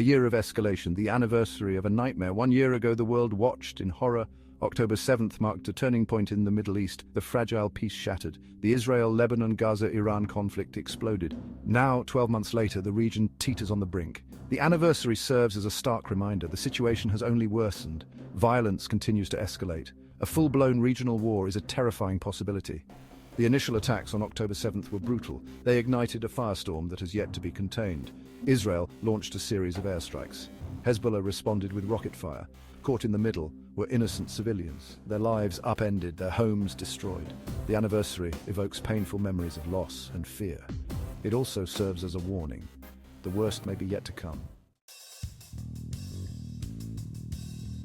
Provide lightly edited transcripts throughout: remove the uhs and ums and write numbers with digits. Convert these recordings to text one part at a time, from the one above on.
A year of escalation, the anniversary of a nightmare. 1 year ago, the world watched in horror. October 7th marked a turning point in the Middle East. The fragile peace shattered. The Israel-Lebanon Gaza-Iran conflict exploded. Now, 12 months later, the region teeters on the brink. The anniversary serves as a stark reminder. The situation has only worsened. Violence continues to escalate. A full-blown regional war is a terrifying possibility. The initial attacks on October 7th were brutal. They ignited a firestorm that has yet to be contained. Israel launched a series of airstrikes. Hezbollah responded with rocket fire. Caught in the middle were innocent civilians, their lives upended, their homes destroyed. The anniversary evokes painful memories of loss and fear. It also serves as a warning. The worst may be yet to come.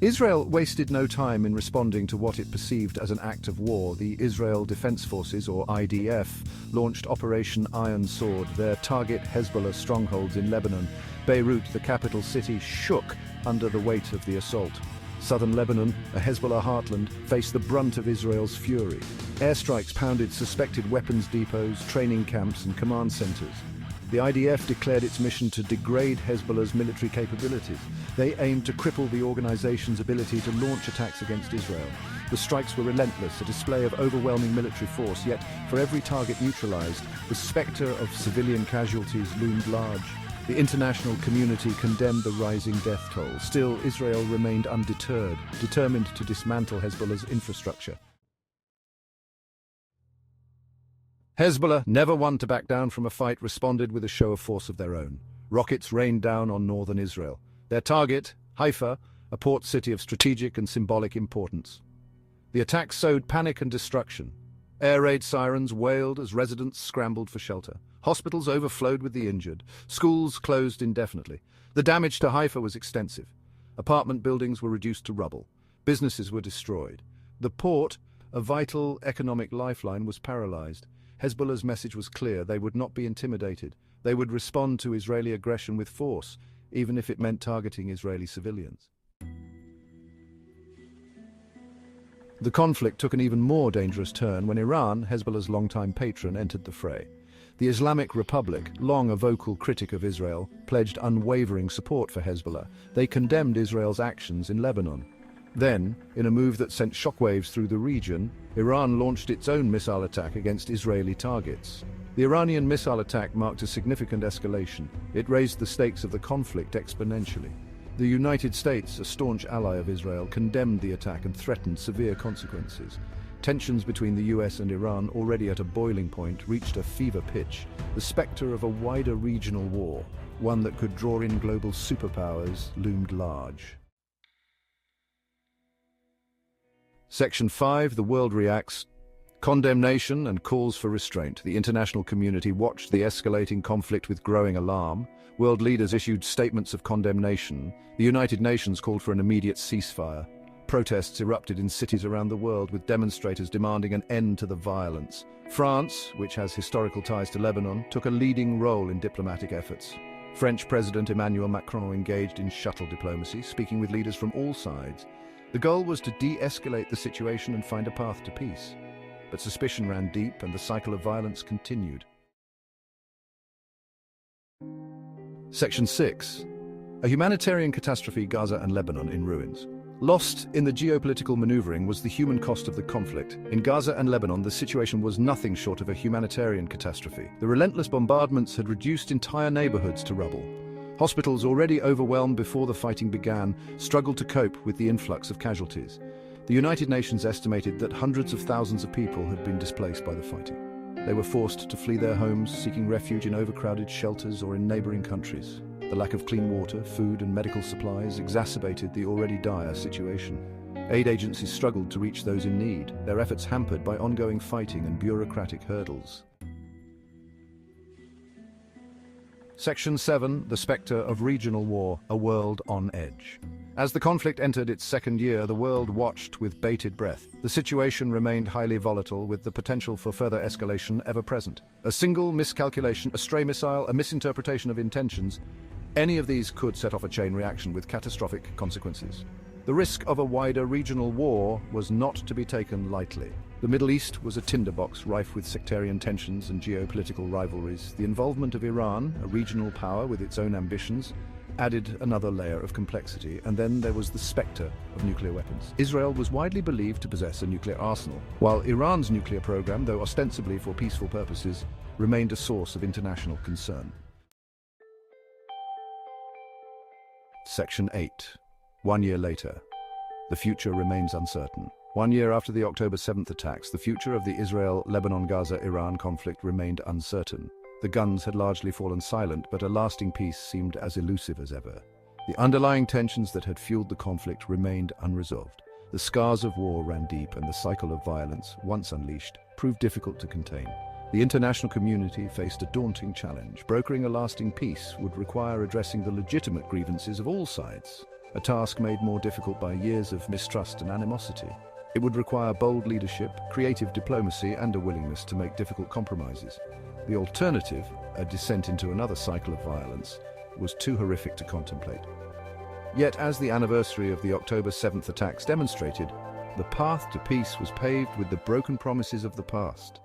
Israel wasted no time in responding to what it perceived as an act of war. The Israel Defense Forces, or IDF, launched Operation Iron Sword. Their target Hezbollah strongholds in Lebanon. Beirut, the capital city, shook under the weight of the assault. Southern Lebanon, a Hezbollah heartland, faced the brunt of Israel's fury. Airstrikes pounded suspected weapons depots, training camps, and command centers. The IDF declared its mission to degrade Hezbollah's military capabilities. They aimed to cripple the organization's ability to launch attacks against Israel. The strikes were relentless, a display of overwhelming military force, yet for every target neutralized, the specter of civilian casualties loomed large. The international community condemned the rising death toll. Still, Israel remained undeterred, determined to dismantle Hezbollah's infrastructure. Hezbollah, never one to back down from a fight, responded with a show of force of their own. Rockets rained down on northern Israel. Their target, Haifa, a port city of strategic and symbolic importance. The attack sowed panic and destruction. Air raid sirens wailed as residents scrambled for shelter. Hospitals overflowed with the injured. Schools closed indefinitely. The damage to Haifa was extensive. Apartment buildings were reduced to rubble. Businesses were destroyed. The port, a vital economic lifeline, was paralyzed. Hezbollah's message was clear. They would not be intimidated. They would respond to Israeli aggression with force, even if it meant targeting Israeli civilians. The conflict took an even more dangerous turn when Iran, Hezbollah's longtime patron, entered the fray. The Islamic Republic, long a vocal critic of Israel, pledged unwavering support for Hezbollah. They condemned Israel's actions in Lebanon. Then, in a move that sent shockwaves through the region, Iran launched its own missile attack against Israeli targets. The Iranian missile attack marked a significant escalation. It raised the stakes of the conflict exponentially. The United States, a staunch ally of Israel, condemned the attack and threatened severe consequences. Tensions between the US and Iran, already at a boiling point, reached a fever pitch. The specter of a wider regional war, one that could draw in global superpowers, loomed large. Section 5, the world reacts. Condemnation and calls for restraint. The international community watched the escalating conflict with growing alarm. World leaders issued statements of condemnation. The United Nations called for an immediate ceasefire. Protests erupted in cities around the world, with demonstrators demanding an end to the violence. France, which has historical ties to Lebanon, took a leading role in diplomatic efforts. French President Emmanuel Macron engaged in shuttle diplomacy, speaking with leaders from all sides. The goal was to de-escalate the situation and find a path to peace. But suspicion ran deep and the cycle of violence continued. Section 6. A humanitarian catastrophe, Gaza and Lebanon in ruins. Lost in the geopolitical maneuvering was the human cost of the conflict. In Gaza and Lebanon, the situation was nothing short of a humanitarian catastrophe. The relentless bombardments had reduced entire neighborhoods to rubble. Hospitals, already overwhelmed before the fighting began, struggled to cope with the influx of casualties. The United Nations estimated that hundreds of thousands of people had been displaced by the fighting. They were forced to flee their homes, seeking refuge in overcrowded shelters or in neighboring countries. The lack of clean water, food, and medical supplies exacerbated the already dire situation. Aid agencies struggled to reach those in need, their efforts hampered by ongoing fighting and bureaucratic hurdles. Section 7, the spectre of regional war, a world on edge. As the conflict entered its second year, the world watched with bated breath. The situation remained highly volatile, with the potential for further escalation ever present. A single miscalculation, a stray missile, a misinterpretation of intentions, any of these could set off a chain reaction with catastrophic consequences. The risk of a wider regional war was not to be taken lightly. The Middle East was a tinderbox rife with sectarian tensions and geopolitical rivalries. The involvement of Iran, a regional power with its own ambitions, added another layer of complexity, and then there was the specter of nuclear weapons. Israel was widely believed to possess a nuclear arsenal, while Iran's nuclear program, though ostensibly for peaceful purposes, remained a source of international concern. Section 8. 1 year later. The future remains uncertain. 1 year after the October 7th attacks, the future of the Israel-Lebanon Gaza-Iran conflict remained uncertain. The guns had largely fallen silent, but a lasting peace seemed as elusive as ever. The underlying tensions that had fueled the conflict remained unresolved. The scars of war ran deep, and the cycle of violence, once unleashed, proved difficult to contain. The international community faced a daunting challenge. Brokering a lasting peace would require addressing the legitimate grievances of all sides, a task made more difficult by years of mistrust and animosity. It would require bold leadership, creative diplomacy, and a willingness to make difficult compromises. The alternative, a descent into another cycle of violence, was too horrific to contemplate. Yet, as the anniversary of the October 7th attacks demonstrated, the path to peace was paved with the broken promises of the past.